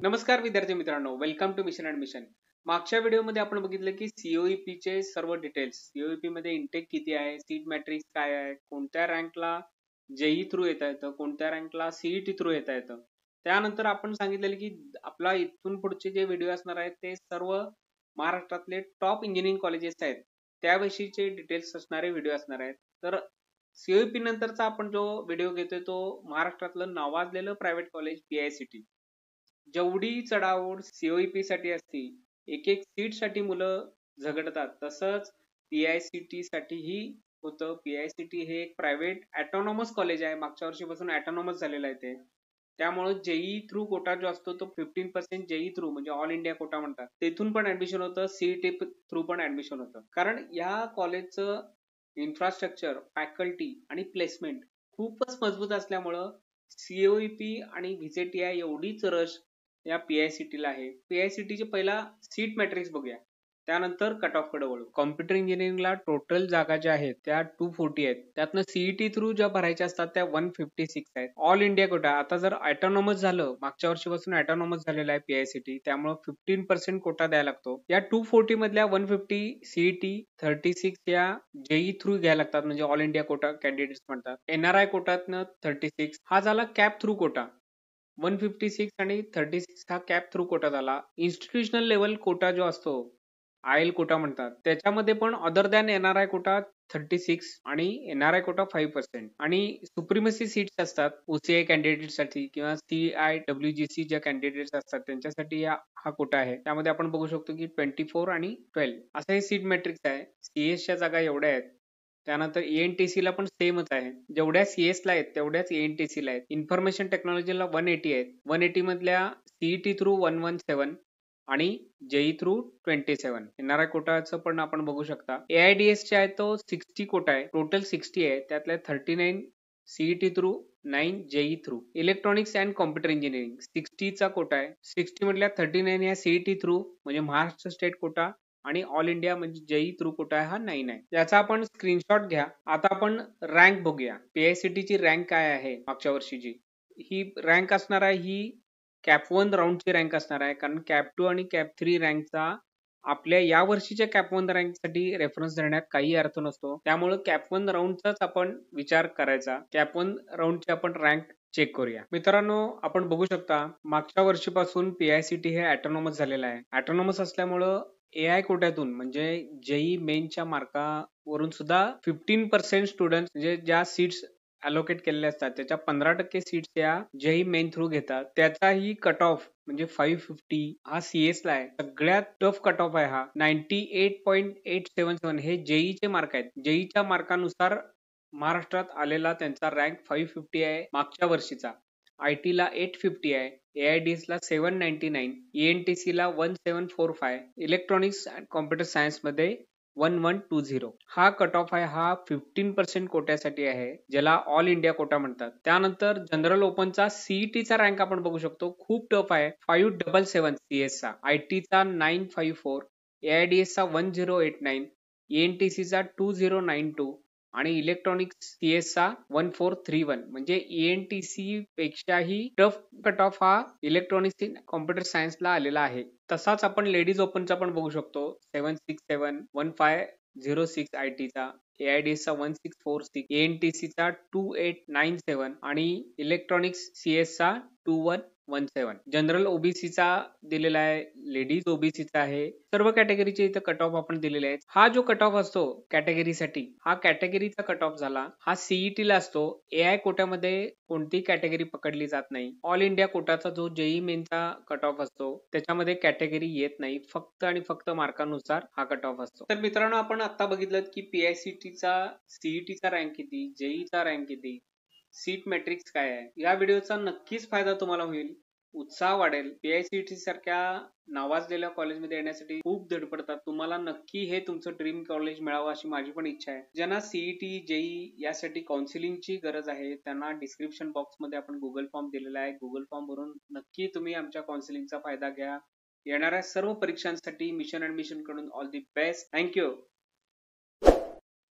नमस्कार विद्यार्थी मित्रांनो, वेलकम टू मिशन ॲडमिशन. मागच्या व्हिडिओमध्ये आपण बघितलं की सीओईपी चे सर्व डिटेल्स, सीओईपी मध्ये इंटेक किती आहे, सीट मॅट्रिक्स काय आहे, कोणत्या रँकला जेई थ्रू येता येतं, कोणत्या रँकला सीईटी थ्रू येता येतं. त्यानंतर आपण सांगितलेलं की आपला इथून पुढचे जे व्हिडिओ असणार आहेत ते सर्व महाराष्ट्रातले टॉप इंजिनिअरिंग कॉलेजेस आहेत त्याविषयीचे डिटेल्स असणारे व्हिडिओ असणार आहेत. तर सीओईपी नंतरचा आपण जो व्हिडिओ घेतोय तो महाराष्ट्रातलं नावाजलेलं प्रायव्हेट कॉलेज पीआयसीटी. जेवढी चढाओढ सीओईपी साठी असती, एक एक सीट साठी मुलं झगडतात, तसंच पीआयसीटी साठीही होतं. पीआयसीटी हे एक प्रायव्हेट ऑटोनॉमस कॉलेज आहे, मागच्या वर्षीपासून ऑटोनॉमस झालेलं आहे ते. त्यामुळे जेई थ्रू कोटा जो असतो तो 15% जेई थ्रू म्हणजे ऑल इंडिया कोटा म्हणतात, तेथून पण ऍडमिशन होतं, सीईटी थ्रू पण ऍडमिशन होतं. कारण या कॉलेजचं इन्फ्रास्ट्रक्चर, फॅकल्टी आणि प्लेसमेंट खूपच मजबूत असल्यामुळं सीओईपी आणि व्हीजेटीआय एवढीच रश या पीआयसीटीला आहे. पीआयसीटीचे पहिला सीट मॅट्रिक्स बघूया, त्यानंतर कट ऑफ कडे वळू. कॉम्प्युटर इंजिनिअरिंगला टोटल जागा ज्या आहेत त्या 240 आहेत, त्यातनं सीईटी थ्रू ज्या भरायच्या असतात त्या 156 आहेत. ऑल इंडिया कोटा आता जर ऑटोनॉमस झालं, मागच्या वर्षीपासून ऑटोनॉमस झालेला आहे पीआयसीटी, त्यामुळे 15% कोटा द्यायला लागतो. या 240 मधल्या 150 सीईटी, 36 या जेई थ्रू घ्यायला लागतात, म्हणजे ऑल इंडिया कोटा कॅन्डिडेट्स म्हणतात. एनआरआय कोटातनं 36 हा झाला कॅप थ्रू कोटा. 156 आणि 36 हा कॅप थ्रू कोटा झाला. इन्स्टिट्यूशनल लेवल कोटा जो असतो, आयल कोटा म्हणतात, त्याच्यामध्ये पण अदर दॅन एनआरआय कोटा 36 आणि एनआरआय कोटा 5%. आणि सुप्रिमसी सीट्स असतात ओसीआय कॅन्डिडेट साठी किंवा CIWGC ज्या कॅन्डिडेट्स असतात त्यांच्यासाठी हा कोटा आहे. त्यामध्ये आपण बघू शकतो की 24 आणि 12 असं हे सीट मॅट्रिक्स आहे. सीएसच्या जागा एवढ्या आहेत. त्यानंतर एएनटीसी ला पण सेमच आहे, जेवढ्या सीएस ला आहेत तेवढ्याच एएनटीसी ला आहेत. इन्फॉर्मेशन टेक्नॉलॉजीला 180 आहेत. 180 मधल्या सीईटी थ्रू 117 आणि जेई थ्रू 27. एनआरआय कोटाचं पण आपण बघू शकता. एआयडीएस चे आहे तो 60 कोटा आहे, टोटल 60 आहे, त्यातल्या 39 CET through, 9 JEE through. Electronics and computer engineering 60 चा कोटा आहे. 60 मधल्या 39 या सीईटी थ्रू म्हणजे महाराष्ट्र स्टेट कोटा, आणि ऑल इंडिया म्हणजे जेई थ्रू कोटा हा 9 आहे. याचा आपण स्क्रीनशॉट घ्या. आता आपण रँक बघूया. पीआयसीटी ची रँक काय आहे मागच्या वर्षीची. ही रँक असणार आहे, ही कॅप 1 राऊंडची रँक असणार आहे, कारण कॅप 2 आणि कॅप 3 रँकचा आपल्या या वर्षीच्या कॅप 1 रँक साठी रेफरन्स देण्यात काही अर्थ नसतो. त्यामुळे कॅप 1 राऊंडचाच आपण विचार करायचा. कॅप 1 राऊंडची आपण रँक चेक करूया. मित्रांनो, आपण बघू शकता मागच्या वर्षीपासून पीआयसीटी हे ऑटोनॉमस झालेलं आहे. ऑटोनॉमस असल्यामुळं एआय कोट्यातून म्हणजे जेई मेनच्या मार्कावरून सुद्धा 15% स्टुडंट म्हणजे ज्या सीट्स अलोकेट केलेल्या असतात त्याच्या 15% सीट्स या जेई मेन थ्रू घेतात. त्याचाही कट ऑफ म्हणजे 550 हा सीएस ला आहे. सगळ्यात टफ कट ऑफ आहे हा. 98.877 हे जेईचे मार्क आहेत. जेईच्या मार्कानुसार महाराष्ट्रात आलेला त्यांचा रँक 550 आहे मागच्या वर्षीचा. आयटी ला 850 आहे, एआयडीएस ला 799, एएनटीसी ला 1745, इलेक्ट्रॉनिक्स अँड कॉम्प्युटर सायन्स मध्ये 1120. हा कट ऑफ आहे, हा 15% कोट्यासाठी आहे, ज्याला ऑल इंडिया कोटा म्हणतात. त्यानंतर जनरल ओपनचा सीईटीचा रँक आपण बघू शकतो, खूप टफ आहे. 577 सीएस चा, आयटी चा 954, एआयडीएस चा 1089, एएनटीसी चा 2092 आणि इलेक्ट्रॉनिक्स सीएस चा 1431. म्हणजे एएनटीसी पेक्षाही टफ कट ऑफ हा इलेक्ट्रॉनिक्स कॉम्प्युटर सायन्सला आलेला आहे. तसाच आपण लेडीज ओपनचा पण बघू शकतो. 767, 1506 आयटीचा, एआयडीएस चा 1646, एएनटीसी चा 2897 आणि इलेक्ट्रॉनिक्स सीएस चा 2117. जनरल ओबीसीचा दिलेला आहे, लेडीज ओबीसीचा आहे, सर्व कॅटेगरीचे इथं कट ऑफ आपण दिलेले आहेत. हा जो कट ऑफ असतो कॅटेगरीसाठी, हा कॅटेगरीचा कट ऑफ झाला. हा सीईटी ला असतो. एआय कोट्यामध्ये कोणती कॅटेगरी पकडली जात नाही. ऑल इंडिया कोटाचा जो जेई मेनचा कट ऑफ असतो त्याच्यामध्ये कॅटेगरी येत नाही, फक्त आणि फक्त मार्कानुसार हा कट ऑफ असतो. तर मित्रांनो, आपण आता बघितलं की पीआयसीटीचा सीईटीचा रँक किती, जेईचा रँक किती, सीट मॅट्रिक्स काय आहे. या व्हिडिओचा नक्कीच फायदा तुम्हाला होईल, उत्साह वाढेल. पीआयसीटी सारख्या नावाजलेल्या कॉलेजमध्ये येण्यासाठी खूप धडपडतात. तुम्हाला नक्की हे तुमचं ड्रीम कॉलेज मिळावं अशी माझी पण इच्छा आहे. ज्यांना सीईटी, जेई यासाठी काउन्सिलिंगची गरज आहे त्यांना डिस्क्रिप्शन बॉक्स मध्ये आपण गुगल फॉर्म दिलेला आहे. गुगल फॉर्म भरून नक्की तुम्ही आमच्या काउन्सिलिंगचा फायदा घ्या. येणाऱ्या सर्व परीक्षांसाठी मिशन ॲडमिशन कडून ऑल दी बेस्ट. थँक्यू.